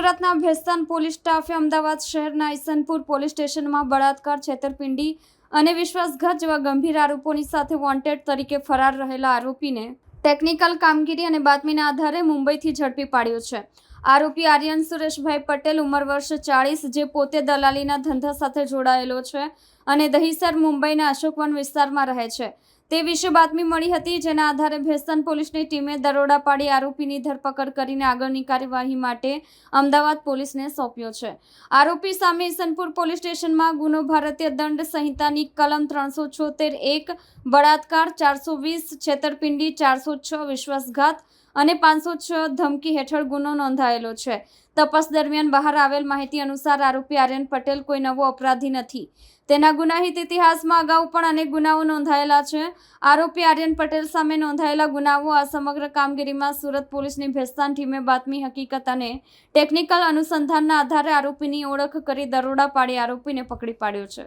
સુરતના ભેસ્તાન પોલીસ સ્ટાફે અમદાવાદ શહેરના ઈસનપુર પોલીસ સ્ટેશનમાં બળાત્કાર, છેતરપિંડી અને વિશ્વાસઘાત જેવા ગંભીર આરોપોની સાથે વોન્ટેડ તરીકે ફરાર રહેલા આરોપીને ટેકનિકલ કામગીરી અને બાતમીના આધારે મુંબઈથી ઝડપી પાડ્યો છે। આરોપી આર્યન સુરેશભાઈ પટેલ, ઉંમર વર્ષ 40, જે પોતે દલાલીના ધંધા સાથે જોડાયેલો છે અને દહીસર મુંબઈના અશોકવન વિસ્તારમાં રહે છે તે વિશે બાતમી મળી હતી, જેના આધારે ભેસ્તાન પોલીસની ટીમે દરોડા પાડી આરોપીની ધરપકડ કરીને આગળની કાર્યવાહી માટે અમદાવાદ પોલીસને સોંપ્યો છે। આરોપી સામે ઈસનપુર પોલીસ સ્ટેશનમાં ગુનો ભારતીય દંડ સંહિતાની કલમ 376(1), બળાત્કાર, 420, છેતરપિંડી, 406, વિશ્વાસઘાત અને 506 ધમકી હેઠળ ગુનો નોંધાયેલો છે। તપાસ દરમિયાન બહાર આવેલ માહિતી અનુસાર આરોપી આર્યન પટેલ કોઈ નવો અપરાધી નથી। તેના ગુનાહિત ઇતિહાસમાં અગાઉ પણ અનેક ગુનાઓ નોંધાયેલા છે। આરોપી આર્યન પટેલ સામે નોંધાયેલા ગુનાઓ આ સમગ્ર કામગીરીમાં સુરત પોલીસની ભેસ્તાન ટીમે બાતમી હકીકત અને ટેકનિકલ અનુસંધાનના આધારે આરોપીની ઓળખ કરી દરોડા પાડી આરોપીને પકડી પાડ્યો છે।